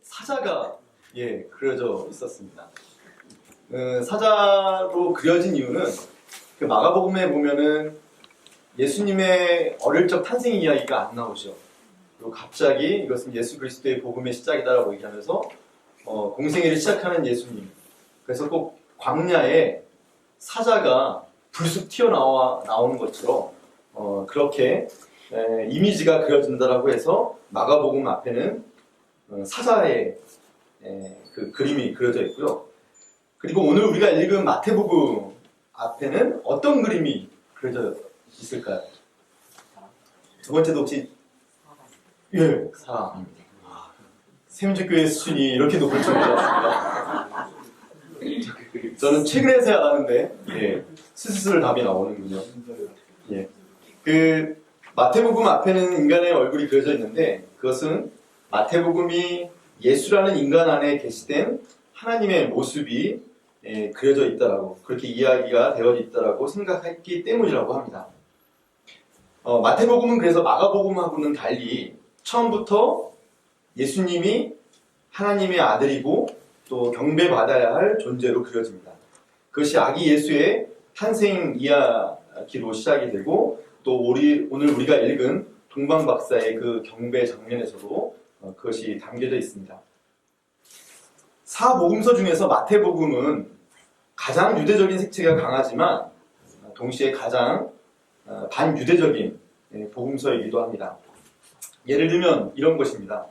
사자가 그려져 있었습니다. 사자로 그려진 이유는 그 마가복음에 보면은 예수님의 어릴 적 탄생 이야기가 안 나오죠. 그리고 갑자기 이것은 예수 그리스도의 복음의 시작이다라고 얘기하면서 공생애를 시작하는 예수님. 그래서 꼭 광야에 사자가 불쑥 튀어나오는 것처럼 그렇게 이미지가 그려진다라고 해서 마가복음 앞에는 사자의 그 그림이 그려져 있고요. 그리고 오늘 우리가 읽은 마태복음 앞에는 어떤 그림이 그려져 있을까요? 두 번째도 혹시 사람. 세민족교회 수준이 이렇게 높을 줄은 몰랐습니다. 저는 최근에서야 알았는데 스스로 답이 나오는군요. 그 마태복음 앞에는 인간의 얼굴이 그려져 있는데 그것은 마태복음이 예수라는 인간 안에 계시된 하나님의 모습이 그려져 있다라고 그렇게 이야기가 되어 있다라고 생각했기 때문이라고 합니다. 마태복음은 그래서 마가복음하고는 달리 처음부터 예수님이 하나님의 아들이고 또 경배받아야 할 존재로 그려집니다. 그것이 아기 예수의 탄생 이야기로 시작이 되고 또 오늘 우리가 읽은 동방박사의 그 경배 장면에서도 그것이 담겨져 있습니다. 사복음서 중에서 마태복음은 가장 유대적인 색채가 강하지만 동시에 가장 반유대적인 복음서이기도 합니다. 예를 들면 이런 것입니다.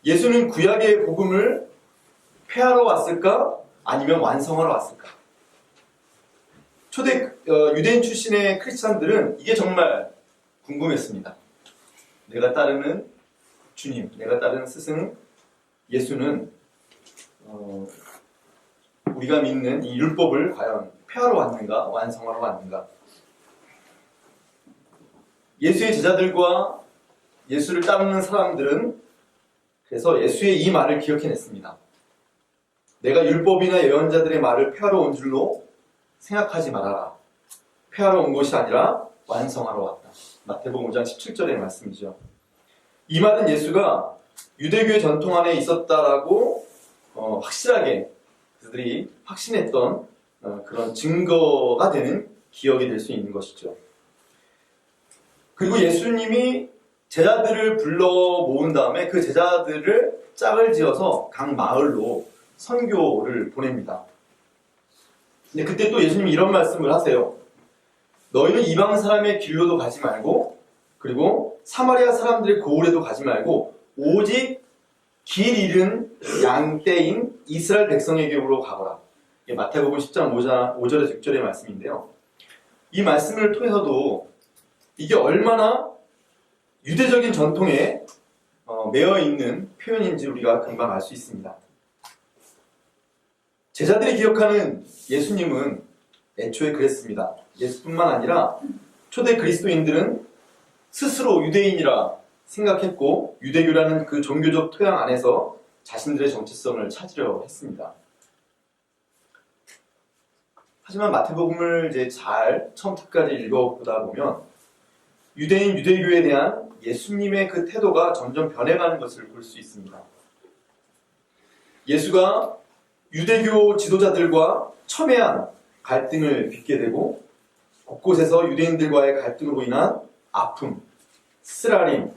예수는 구약의 복음을 폐하러 왔을까? 아니면 완성하러 왔을까? 초대 유대인 출신의 크리스찬들은 이게 정말 궁금했습니다. 내가 따르는 주님, 내가 따르는 스승 예수는 우리가 믿는 이 율법을 과연 폐하러 왔는가? 완성하러 왔는가? 예수의 제자들과 예수를 따르는 사람들은 그래서 예수의 이 말을 기억해냈습니다. 내가 율법이나 예언자들의 말을 폐하러 온 줄로 생각하지 말아라. 폐하러 온 것이 아니라 완성하러 왔다. 마태복음 5장 17절의 말씀이죠. 이 말은 예수가 유대교의 전통 안에 있었다라고 확실하게 그들이 확신했던 그런 증거가 되는 기억이 될 수 있는 것이죠. 그리고 예수님이 제자들을 불러 모은 다음에 그 제자들을 짝을 지어서 각 마을로 선교를 보냅니다. 근데 그때 또 예수님이 이런 말씀을 하세요. 너희는 이방 사람의 길로도 가지 말고 그리고 사마리아 사람들의 고을에도 가지 말고 오직 길 잃은 양떼인 이스라엘 백성에게로 가거라. 이게 마태복음 10장 5절에서 6절의 말씀인데요. 이 말씀을 통해서도 이게 얼마나 유대적인 전통에 매여 있는 표현인지 우리가 금방 알 수 있습니다. 제자들이 기억하는 예수님은 애초에 그랬습니다. 예수뿐만 아니라 초대 그리스도인들은 스스로 유대인이라 생각했고 유대교라는 그 종교적 토양 안에서 자신들의 정체성을 찾으려 했습니다. 하지만 마태복음을 이제 잘 처음부터까지 읽어보다 보면 유대인 유대교에 대한 예수님의 그 태도가 점점 변해가는 것을 볼 수 있습니다. 예수가 유대교 지도자들과 첨예한 갈등을 빚게 되고 곳곳에서 유대인들과의 갈등으로 인한 아픔, 쓰라림,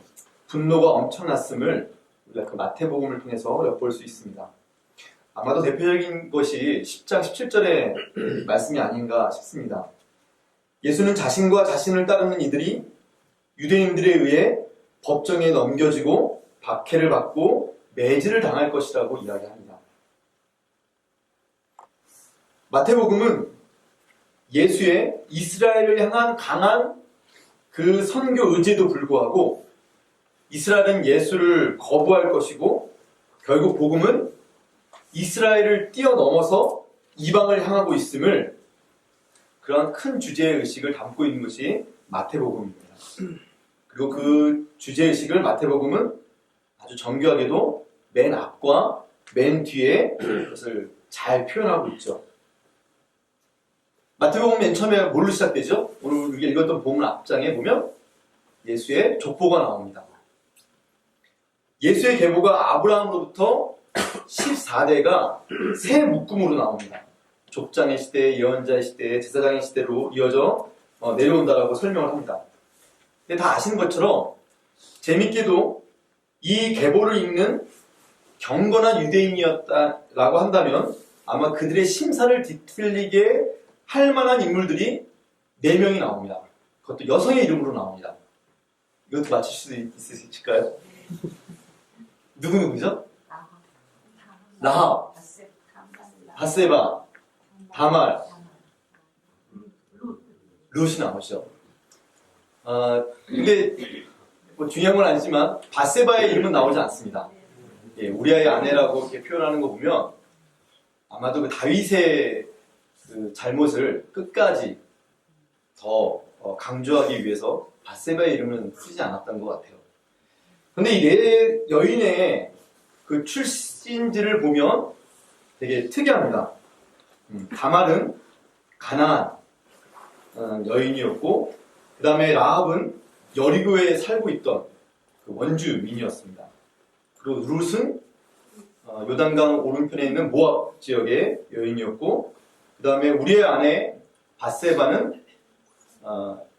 분노가 엄청났음을 우리가 그 마태복음을 통해서 엿볼 수 있습니다. 아마도 대표적인 것이 10장 17절의 말씀이 아닌가 싶습니다. 예수는 자신과 자신을 따르는 이들이 유대인들에 의해 법정에 넘겨지고 박해를 받고 매질을 당할 것이라고 이야기합니다. 마태복음은 예수의 이스라엘을 향한 강한 그 선교 의지에도 불구하고 이스라엘은 예수를 거부할 것이고 결국 복음은 이스라엘을 뛰어넘어서 이방을 향하고 있음을 그런 큰 주제의식을 담고 있는 것이 마태복음입니다. 그리고 그 주제의식을 마태복음은 아주 정교하게도 맨 앞과 맨 뒤에 그것을 잘 표현하고 있죠. 마태복음 맨 처음에 뭘로 시작되죠? 오늘 우리가 읽었던 복음 앞장에 보면 예수의 족보가 나옵니다. 예수의 계보가 아브라함으로부터 14대가 세 묶음으로 나옵니다. 족장의 시대, 예언자의 시대, 제사장의 시대로 이어져 내려온다라고 설명을 합니다. 근데 다 아시는 것처럼 재밌게도 이 계보를 읽는 경건한 유대인이었다라고 한다면 아마 그들의 심사를 뒤틀리게 할 만한 인물들이 4명이 나옵니다. 그것도 여성의 이름으로 나옵니다. 이것도 맞힐 수 있으실까요? 누구죠? 라합, 바세바, 다말, 룻이 나오죠. 근데 뭐 중요한 건 아니지만 바세바의 이름은 나오지 않습니다. 예, 우리아의 아내라고 이렇게 표현하는 거 보면 아마도 그 다윗의 그 잘못을 끝까지 더 강조하기 위해서 바세바의 이름은 쓰지 않았던 것 같아요. 근데 이 네 여인의 그 출신지를 보면 되게 특이합니다. 다말은 가나안 여인이었고, 그 다음에 라합은 여리고에 살고 있던 그 원주민이었습니다. 그리고 룻은 요단강 오른편에 있는 모압 지역의 여인이었고, 그 다음에 우리의 아내 바세바는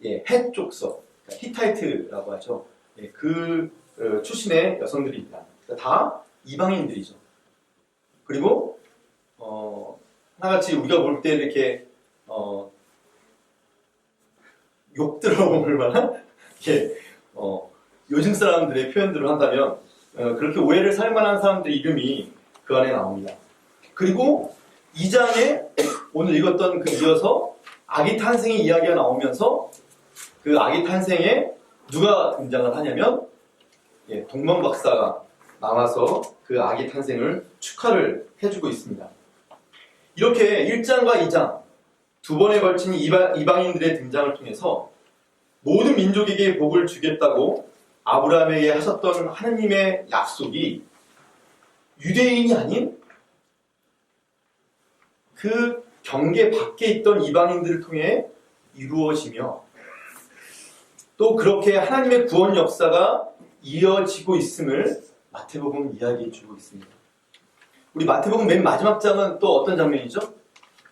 헷 족속, 히타이트라고 하죠. 예, 그 출신의 여성들입니다. 다 이방인들이죠. 그리고 하나같이 우리가 볼 때 이렇게 욕 들어볼 만한 요즘 사람들의 표현들을 한다면 그렇게 오해를 살 만한 사람들의 이름이 그 안에 나옵니다. 그리고 2장에 오늘 읽었던 그 이어서 아기 탄생의 이야기가 나오면서 그 아기 탄생에 누가 등장을 하냐면 동방 박사가 나와서 그 아기 탄생을 축하를 해주고 있습니다. 이렇게 1장과 2장 두 번에 걸친 이방인들의 등장을 통해서 모든 민족에게 복을 주겠다고 아브라함에게 하셨던 하느님의 약속이 유대인이 아닌 그 경계 밖에 있던 이방인들을 통해 이루어지며 또 그렇게 하나님의 구원 역사가 이어지고 있음을 마태복음은 이야기해 주고 있습니다. 우리 마태복음 맨 마지막 장은 또 어떤 장면이죠?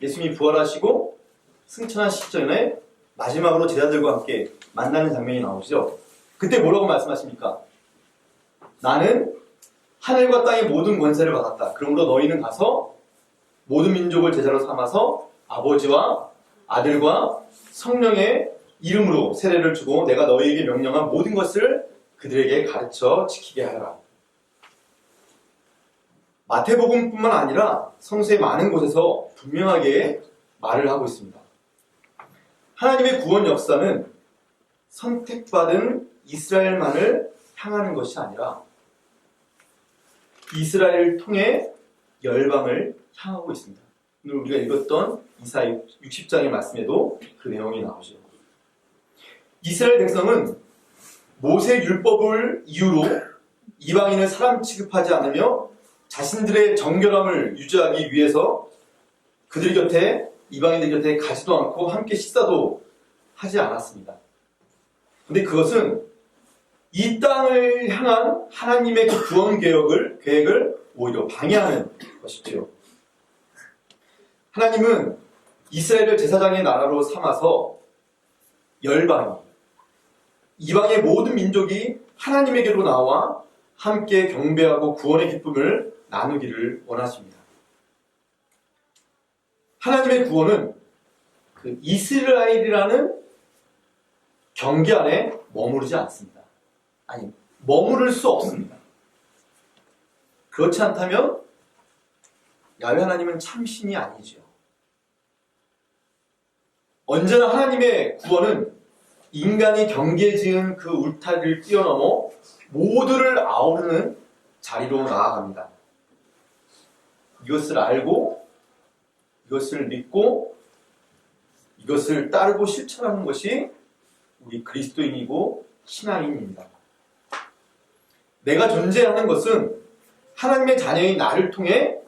예수님이 부활하시고 승천하시기 전에 마지막으로 제자들과 함께 만나는 장면이 나오죠. 그때 뭐라고 말씀하십니까? 나는 하늘과 땅의 모든 권세를 받았다. 그러므로 너희는 가서 모든 민족을 제자로 삼아서 아버지와 아들과 성령의 이름으로 세례를 주고 내가 너희에게 명령한 모든 것을 그들에게 가르쳐 지키게 하라. 마태복음뿐만 아니라 성서의 많은 곳에서 분명하게 말을 하고 있습니다. 하나님의 구원 역사는 선택받은 이스라엘만을 향하는 것이 아니라 이스라엘을 통해 열방을 향하고 있습니다. 오늘 우리가 읽었던 이사야 60장의 말씀에도 그 내용이 나오죠. 이스라엘 백성은 모세 율법을 이유로 이방인을 사람 취급하지 않으며 자신들의 정결함을 유지하기 위해서 그들 곁에 이방인들 곁에 가지도 않고 함께 식사도 하지 않았습니다. 근데 그것은 이 땅을 향한 하나님의 그 구원 계획을 오히려 방해하는 것이죠. 하나님은 이스라엘을 제사장의 나라로 삼아서 열방이 이방의 모든 민족이 하나님에게로 나와 함께 경배하고 구원의 기쁨을 나누기를 원하십니다. 하나님의 구원은 그 이스라엘이라는 경계 안에 머무르지 않습니다. 아니, 머무를 수 없습니다. 그렇지 않다면 야훼 하나님은 참신이 아니죠. 언제나 하나님의 구원은 인간이 경계 지은 그 울타리를 뛰어넘어 모두를 아우르는 자리로 나아갑니다. 이것을 알고 이것을 믿고 이것을 따르고 실천하는 것이 우리 그리스도인이고 신앙인입니다. 내가 존재하는 것은 하나님의 자녀인 나를 통해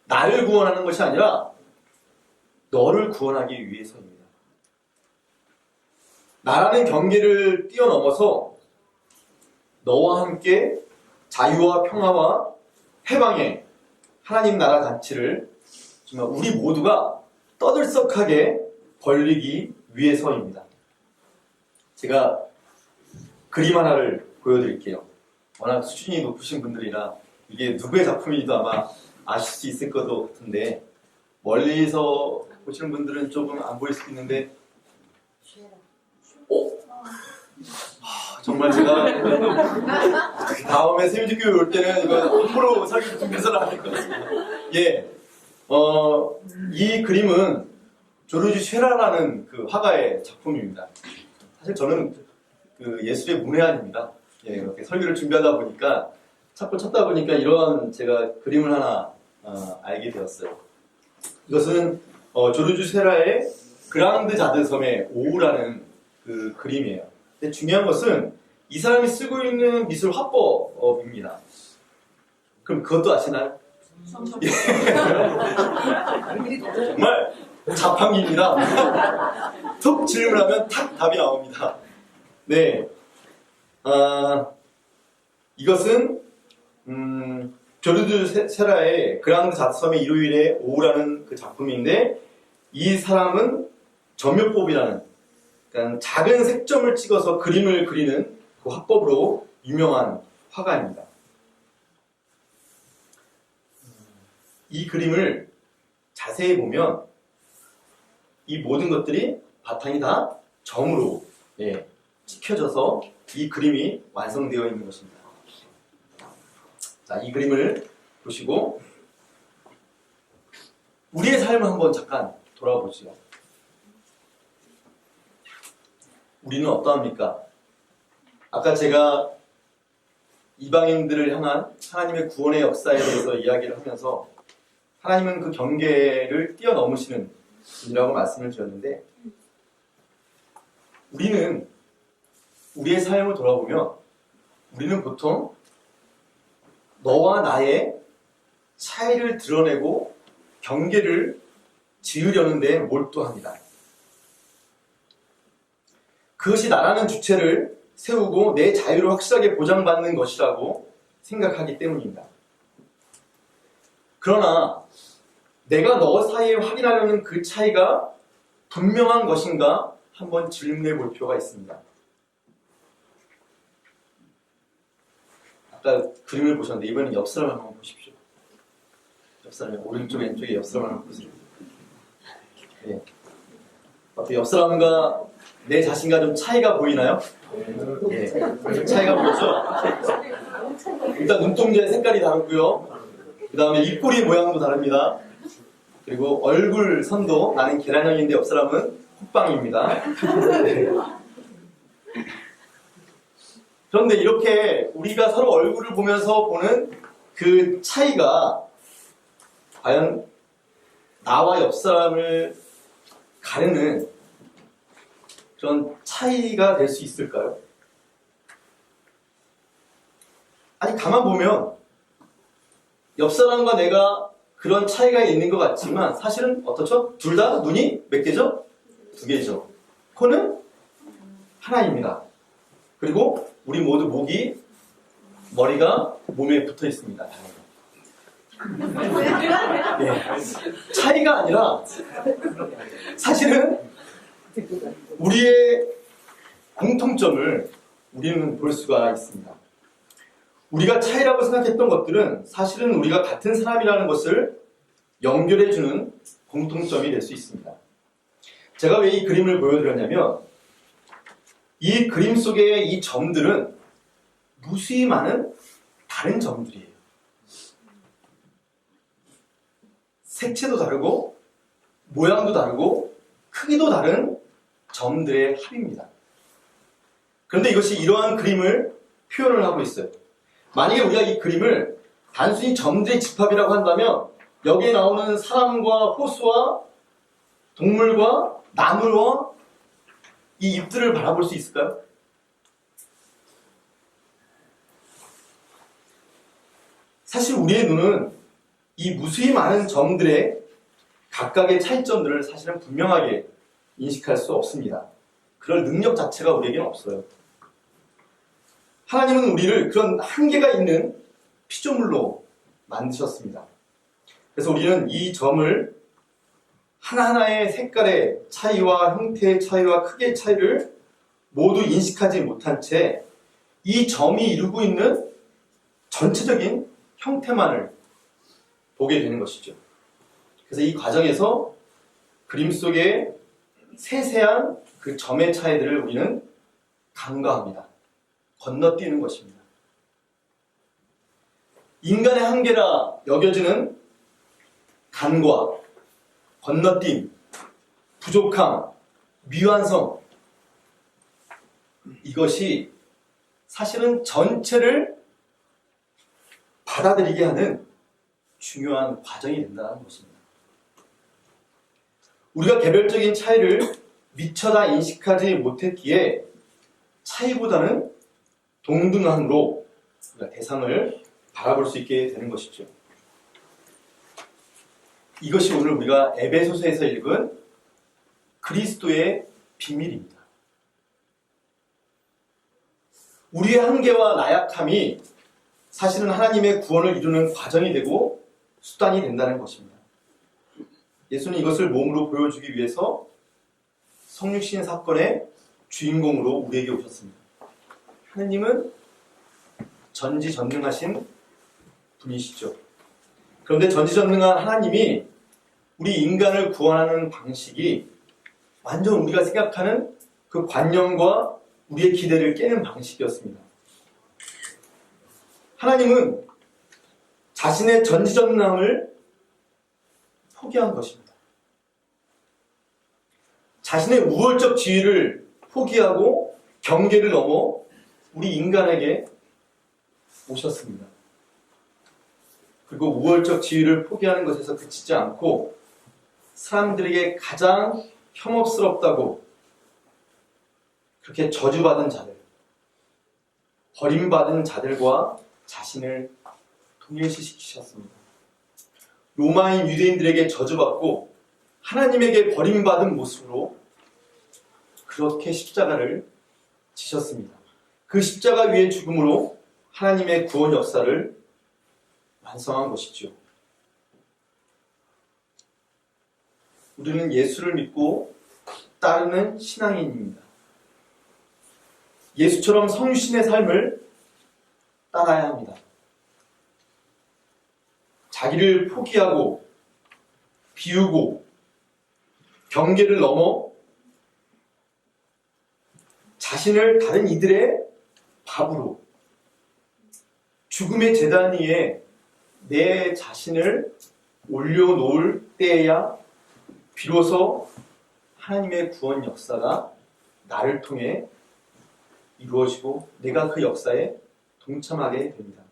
나를 구원하는 것이 아니라 너를 구원하기 위해서입니다. 나라는 경계를 뛰어넘어서 너와 함께 자유와 평화와 해방의 하나님 나라 가치를 정말 우리 모두가 떠들썩하게 벌리기 위해서입니다. 제가 그림 하나를 보여드릴게요. 워낙 수준이 높으신 분들이라 이게 누구의 작품인지도 아마 아실 수 있을 것 같은데, 멀리서 보시는 분들은 조금 안 보일 수 있는데, 정말 제가 다음에 세미지교회 올 때는 이거 함부로 설교 준비해서는 안 될 것 같습니다. 예, 이 그림은 조르주 쉐라라는 그 화가의 작품입니다. 사실 저는 그 예술의 문외한입니다. 예, 이렇게 설교를 준비하다 보니까 찾고 찾다 보니까 이런 제가 그림을 하나 알게 되었어요. 이것은 조르주 쉐라의 그랑드 자드 섬의 오후라는 그 그림이에요. 근데 중요한 것은 이 사람이 쓰고 있는 미술 화법입니다. 그럼 그것도 아시나요? 정말 자판기입니다. 툭 질문하면 탁 답이 나옵니다. 네, 이것은 조르주 세라의 그랑드 자드 섬의 일요일의 오후라는 그 작품인데, 이 사람은 점묘법이라는, 그러니까 작은 색점을 찍어서 그림을 그리는 그 화법으로 유명한 화가입니다. 이 그림을 자세히 보면 이 모든 것들이 바탕이 다 점으로 찍혀져서 이 그림이 완성되어 있는 것입니다. 자, 이 그림을 보시고 우리의 삶을 한번 잠깐 돌아보시죠. 우리는 어떠합니까? 아까 제가 이방인들을 향한 하나님의 구원의 역사에 대해서 이야기를 하면서 하나님은 그 경계를 뛰어넘으시는 분이라고 말씀을 드렸는데, 우리는 우리의 삶을 돌아보면 우리는 보통 너와 나의 차이를 드러내고 경계를 지으려는 데 몰두합니다. 그것이 나라는 주체를 세우고 내 자유를 확실하게 보장받는 것이라고 생각하기 때문입니다. 그러나 내가 너 사이에 확인하려는 그 차이가 분명한 것인가 한번 질문해 볼 필요가 있습니다. 아까 그림을 보셨는데 이번엔 옆 사람을 한번 보십시오. 옆 사람, 오른쪽 왼쪽에 옆 사람을 한번 보세요. 네. 옆 사람과 내 자신과 좀 차이가 보이나요? 네. 차이가 보이죠? 일단 눈동자의 색깔이 다르고요. 그 다음에 입꼬리 모양도 다릅니다. 그리고 얼굴 선도, 나는 계란형인데 옆 사람은 콧방입니다. 네. 그런데 이렇게 우리가 서로 얼굴을 보면서 보는 그 차이가 과연 나와 옆 사람을 가르는 그런 차이가 될 수 있을까요? 아니, 가만 보면 옆 사람과 내가 그런 차이가 있는 것 같지만 사실은 어떻죠? 둘 다 눈이 몇 개죠? 2개죠. 코는 하나입니다. 그리고 우리 모두 목이, 머리가 몸에 붙어 있습니다. 네. 차이가 아니라 사실은 우리의 공통점을 우리는 볼 수가 있습니다. 우리가 차이라고 생각했던 것들은 사실은 우리가 같은 사람이라는 것을 연결해주는 공통점이 될 수 있습니다. 제가 왜 이 그림을 보여드렸냐면, 이 그림 속의 이 점들은 무수히 많은 다른 점들이에요. 색채도 다르고 모양도 다르고 크기도 다른 점들의 합입니다. 그런데 이것이 이러한 그림을 표현을 하고 있어요. 만약에 우리가 이 그림을 단순히 점들의 집합이라고 한다면 여기에 나오는 사람과 호수와 동물과 나무와 이 잎들을 바라볼 수 있을까요? 사실 우리의 눈은 이 무수히 많은 점들의 각각의 차이점들을 사실은 분명하게 인식할 수 없습니다. 그럴 능력 자체가 우리에게는 없어요. 하나님은 우리를 그런 한계가 있는 피조물로 만드셨습니다. 그래서 우리는 이 점을 하나하나의 색깔의 차이와 형태의 차이와 크기의 차이를 모두 인식하지 못한 채 이 점이 이루고 있는 전체적인 형태만을 보게 되는 것이죠. 그래서 이 과정에서 그림 속에 세세한 그 점의 차이들을 우리는 간과합니다. 건너뛰는 것입니다. 인간의 한계라 여겨지는 간과, 건너뛰임, 부족함, 미완성, 이것이 사실은 전체를 받아들이게 하는 중요한 과정이 된다는 것입니다. 우리가 개별적인 차이를 미처 다 인식하지 못했기에 차이보다는 동등함으로 우리가 대상을 바라볼 수 있게 되는 것이죠. 이것이 오늘 우리가 에베소서에서 읽은 그리스도의 비밀입니다. 우리의 한계와 나약함이 사실은 하나님의 구원을 이루는 과정이 되고 수단이 된다는 것입니다. 예수는 이것을 몸으로 보여주기 위해서 성육신 사건의 주인공으로 우리에게 오셨습니다. 하나님은 전지전능하신 분이시죠. 그런데 전지전능한 하나님이 우리 인간을 구원하는 방식이 완전 우리가 생각하는 그 관념과 우리의 기대를 깨는 방식이었습니다. 하나님은 자신의 전지전능함을 포기한 것입니다. 자신의 우월적 지위를 포기하고 경계를 넘어 우리 인간에게 오셨습니다. 그리고 우월적 지위를 포기하는 것에서 그치지 않고 사람들에게 가장 혐오스럽다고 그렇게 저주받은 자들, 버림받은 자들과 자신을 동일시시키셨습니다. 로마인 유대인들에게 저주받고 하나님에게 버림받은 모습으로 그렇게 십자가를 지셨습니다. 그 십자가 위의 죽음으로 하나님의 구원 역사를 완성한 것이죠. 우리는 예수를 믿고 따르는 신앙인입니다. 예수처럼 성육신의 삶을 따라야 합니다. 자기를 포기하고 비우고 경계를 넘어 자신을 다른 이들의 밥으로 죽음의 제단 위에 내 자신을 올려놓을 때에야 비로소 하나님의 구원 역사가 나를 통해 이루어지고 내가 그 역사에 동참하게 됩니다.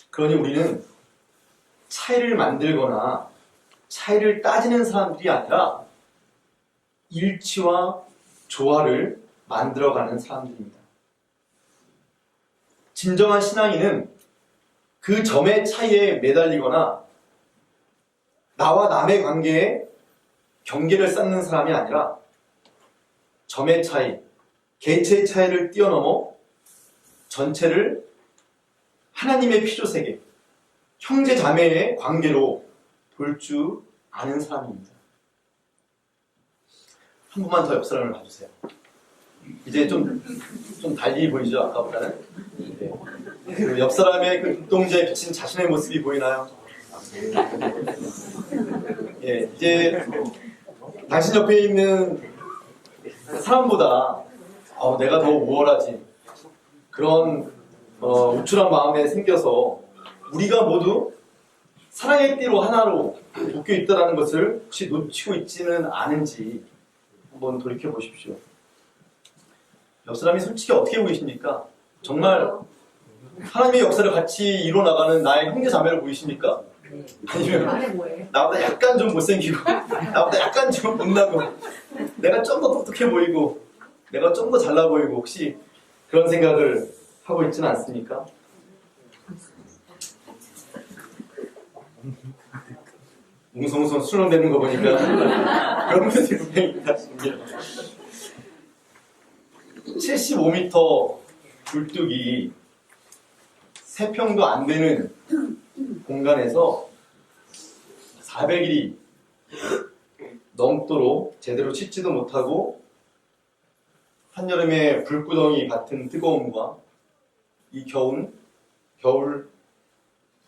그러니 우리는 차이를 만들거나 차이를 따지는 사람들이 아니라 일치와 조화를 만들어가는 사람들입니다. 진정한 신앙인은 그 점의 차이에 매달리거나 나와 남의 관계에 경계를 쌓는 사람이 아니라 점의 차이, 개체의 차이를 뛰어넘어 전체를 하나님의 피조세계, 형제 자매의 관계로 볼 줄 아는 사람입니다. 한 번만 더 옆 사람을 봐주세요. 이제 좀 달리 보이죠? 아까보다는. 네. 그 옆 사람의 그 눈동자에 비친 자신의 모습이 보이나요? 예, 이제 당신 옆에 있는 사람보다 내가 더 우월하지, 그런 우쭐한 마음에 생겨서 우리가 모두 사랑의 띠로 하나로 묶여 있다는 것을 혹시 놓치고 있지는 않은지 한번 돌이켜 보십시오. 옆 사람이 솔직히 어떻게 보이십니까? 정말 하나님의 역사를 같이 이뤄나가는 나의 형제 자매를 보이십니까? 아니면 나보다 약간 좀 못생기고 나보다 약간 좀 못나고 내가 좀 더 똑똑해 보이고 내가 좀 더 잘나 보이고 혹시 그런 생각을 하고 있지는 않습니까? 웅성웅성 술렁대는 거 보니까 그런 분들이 분명히 있다 싶습니다. 75m 굴뚝이 3평도 안 되는 공간에서 400일이 넘도록 제대로 씻지도 못하고 한여름의 불구덩이 같은 뜨거움과 이 겨울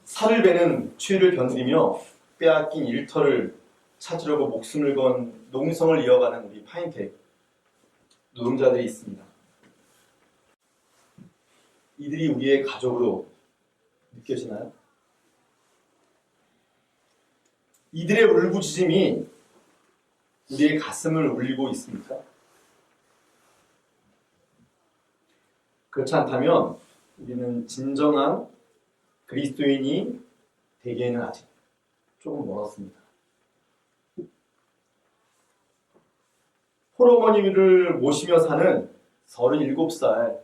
살을 베는 추위를 견디며 빼앗긴 일터를 찾으려고 목숨을 건 농성을 이어가는 우리 파인텍 노동자들이 있습니다. 이들이 우리의 가족으로 느껴지나요? 이들의 울부짖음이 우리의 가슴을 울리고 있습니까? 그렇지 않다면 우리는 진정한 그리스도인이 되기에는 아직 조금 멀었습니다. 홀어머니를 모시며 사는 37살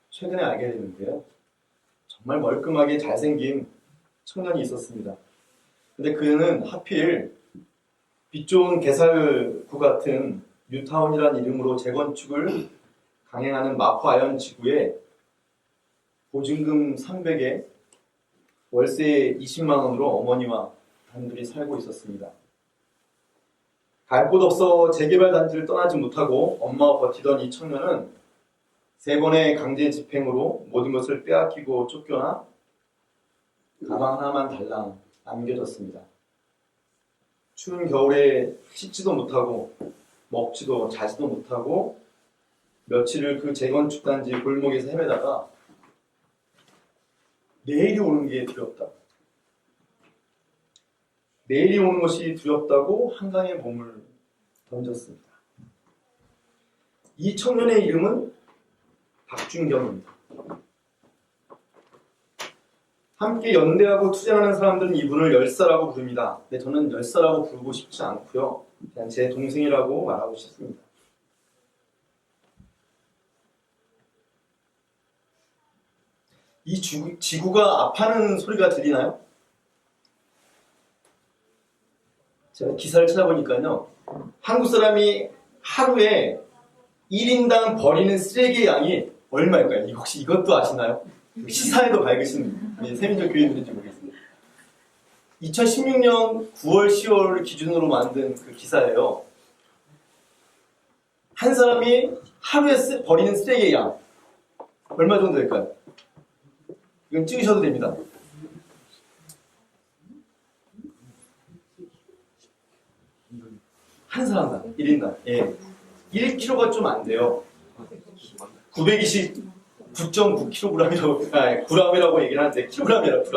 최근에 알게 됐는데요. 정말 멀끔하게 잘생긴 청년이 있었습니다. 근데 그는 하필 빛 좋은 개살구 같은 뉴타운이라는 이름으로 재건축을 강행하는 마포아연 지구에 보증금 300에 월세 20만 원으로 어머니와 단둘이 살고 있었습니다. 갈 곳 없어 재개발 단지를 떠나지 못하고 엄마와 버티던 이 청년은 3번의 강제 집행으로 모든 것을 빼앗기고 쫓겨나 가방 하나만 달랑 남겨졌습니다. 추운 겨울에 씻지도 못하고 먹지도 자지도 못하고 며칠을 그 재건축 단지 골목에서 헤매다가 내일이 오는 게 두렵다. 내일이 오는 것이 두렵다고 한강에 몸을 던졌습니다. 이 청년의 이름은 박준경입니다. 함께 연대하고 투쟁하는 사람들은 이분을 열사라고 부릅니다. 근데 저는 열사라고 부르고 싶지 않고요. 그냥 제 동생이라고 말하고 싶습니다. 이 지구가 아파하는 소리가 들리나요? 제가 기사를 찾아보니까요. 한국 사람이 하루에 1인당 버리는 쓰레기의 양이 얼마일까요? 혹시 이것도 아시나요? 시사에도 밝으신 세민족 교인들인지 모르겠습니다. 2016년 9월, 10월을 기준으로 만든 그 기사예요. 한 사람이 하루에 버리는 쓰레기의 양 얼마 정도 될까요? 이건 찍으셔도 됩니다. 한 사람당 1인당 1kg가 좀 안 돼요. 929.9kg이라고 g이라고 얘기를 하는데 kg이라 g.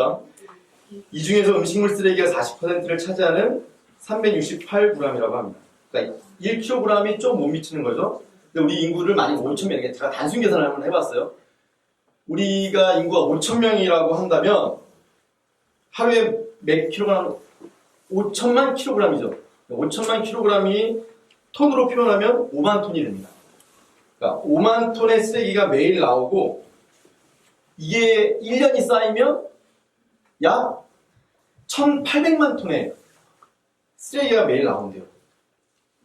이 중에서 음식물 쓰레기가 40%를 차지하는 368g이라고 합니다. 그러니까 1kg이 좀 못 미치는 거죠. 근데 우리 인구를 많이 5,000명, 제가 단순 계산을 한번 해봤어요. 우리가 인구가 5,000명이라고 한다면 하루에 몇 킬로그램? 5천만 킬로그램이죠. 5천만 킬로그램이 톤으로 표현하면 5만 톤이 됩니다. 그러니까 5만 톤의 쓰레기가 매일 나오고 이게 1년이 쌓이면 약 1,800만 톤의 쓰레기가 매일 나온대요.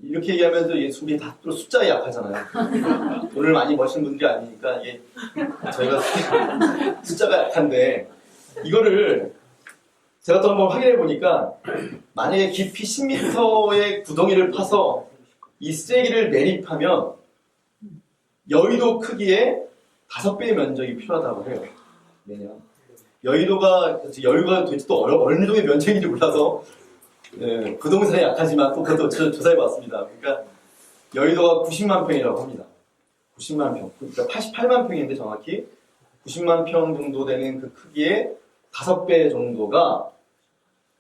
이렇게 얘기하면서 우리 다 숫자에 약하잖아요. 돈을 많이 버신 분들이 아니니까 이게 저희가 숫자가 약한데 이거를 제가 또 한번 확인해 보니까 만약에 깊이 10m의 구덩이를 파서 이 쓰레기를 매립하면 여의도 크기의 5배의 면적이 필요하다고 해요. 매년. 여의도가 도대체 또 어느 정도의 면적인지 몰라서 부동산에 약하지만 또 그것도 조사해 봤습니다. 그러니까 여의도가 90만 평이라고 합니다. 90만 평. 그러니까 88만 평인데 정확히 90만 평 정도 되는 그 크기의 5배 정도가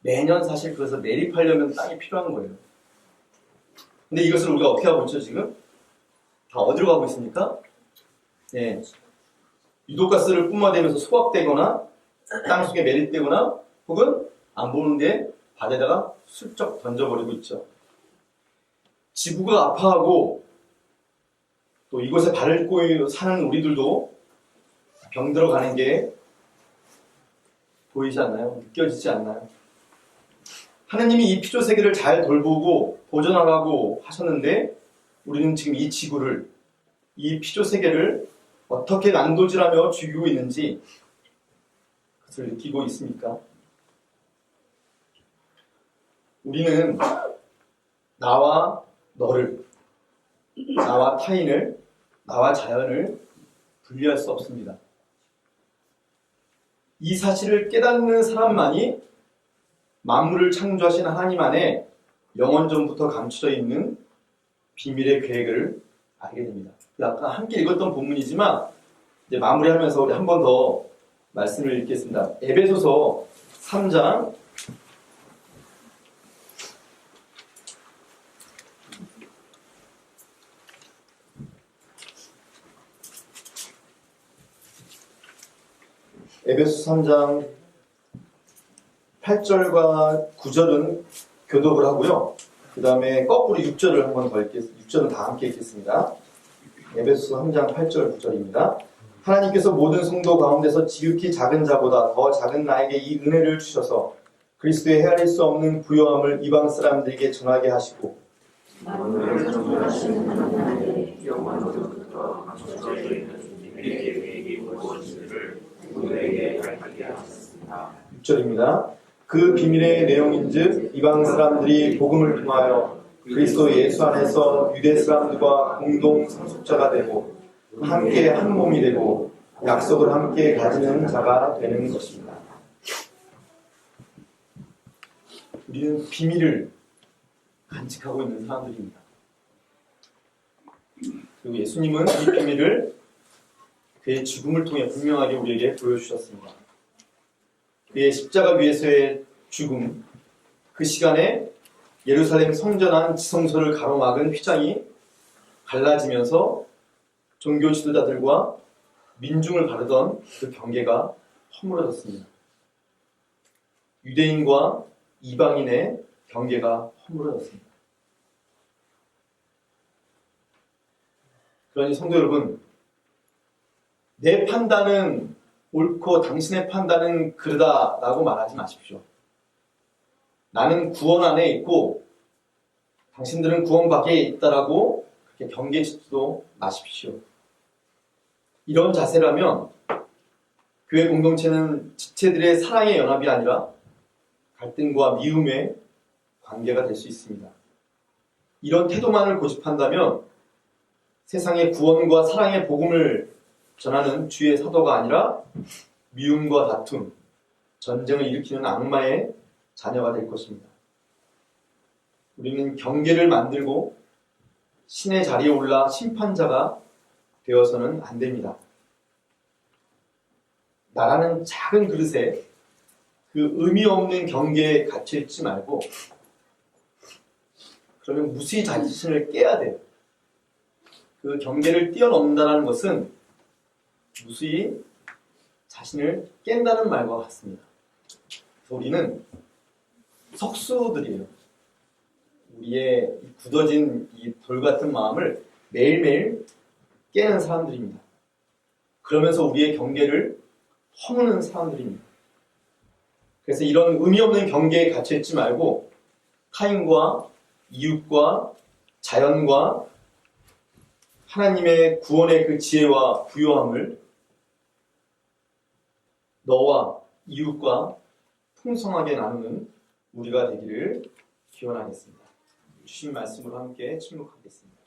매년 사실 그것을 매립하려면 땅이 필요한 거예요. 근데 이것을 우리가 어떻게 하고 있죠, 지금? 다 어디로 가고 있습니까? 유독가스를 뿜어대면서 소각되거나 땅속에 매립되거나 혹은 안 보는데 바다에다가 슬쩍 던져버리고 있죠. 지구가 아파하고 또 이곳에 발을 꼬이고 사는 우리들도 병들어가는 게 보이지 않나요? 느껴지지 않나요? 하느님이 이 피조 세계를 잘 돌보고 보존하라고 하셨는데 우리는 지금 이 지구를, 이 피조 세계를 어떻게 난도질하며 죽이고 있는지 그것을 느끼고 있습니까? 우리는 나와 너를, 나와 타인을, 나와 자연을 분리할 수 없습니다. 이 사실을 깨닫는 사람만이 만물을 창조하신 하나님 안에 영원전부터 감춰져 있는 비밀의 계획을 알게 됩니다. 아까 함께 읽었던 본문이지만 이제 마무리하면서 우리 한 번 더 말씀을 읽겠습니다. 에베소서 3장 8절과 9절은 교독을 하고요. 그 다음에 거꾸로 6절을 한 번 더 읽겠습니다. 6절은 다 함께 읽겠습니다. 에베소서 3장 8절 9절입니다. 하나님께서 모든 성도 가운데서 지극히 작은 자보다 더 작은 나에게 이 은혜를 주셔서 그리스도의 헤아릴 수 없는 부요함을 이방 사람들에게 전하게 하시고 만물을 창조하시는 하나님의 영원으로부터 감춰져 있는 비밀의 계획이 무엇인지를 우리에게 알게 하셨습니다. 6절입니다. 그 비밀의 내용인즉 이방 사람들이 복음을 통하여 그리스도 예수 안에서 유대 사람들과 공동 상속자가 되고 함께 한 몸이 되고 약속을 함께 가지는 자가 되는 것입니다. 우리는 비밀을 간직하고 있는 사람들입니다. 그리고 예수님은 이 비밀을 그의 죽음을 통해 분명하게 우리에게 보여주셨습니다. 그의 십자가 위에서의 죽음, 그 시간에 예루살렘 성전 안 지성소를 가로막은 휘장이 갈라지면서 종교 지도자들과 민중을 가르던 그 경계가 허물어졌습니다. 유대인과 이방인의 경계가 허물어졌습니다. 그러니 성도 여러분, 내 판단은 옳고 당신의 판단은 그르다라고 말하지 마십시오. 나는 구원 안에 있고 당신들은 구원 밖에 있다라고 그렇게 경계 짓지도 마십시오. 이런 자세라면 교회 공동체는 지체들의 사랑의 연합이 아니라 갈등과 미움의 관계가 될 수 있습니다. 이런 태도만을 고집한다면 세상의 구원과 사랑의 복음을 전하는 주의 사도가 아니라 미움과 다툼, 전쟁을 일으키는 악마의 자녀가 될 것입니다. 우리는 경계를 만들고 신의 자리에 올라 심판자가 되어서는 안 됩니다. 나라는 작은 그릇에 그 의미 없는 경계에 갇혀 있지 말고 그러면 무수히 자신을 깨야 돼요. 그 경계를 뛰어넘는다는 것은 무수히 자신을 깬다는 말과 같습니다. 그래서 우리는 석수들이에요. 우리의 굳어진 이 돌 같은 마음을 매일매일 깨는 사람들입니다. 그러면서 우리의 경계를 허무는 사람들입니다. 그래서 이런 의미 없는 경계에 갇혀 있지 말고 타인과 이웃과 자연과 하나님의 구원의 그 지혜와 부요함을 너와 이웃과 풍성하게 나누는 우리가 되기를 기원하겠습니다. 주신 말씀으로 함께 침묵하겠습니다.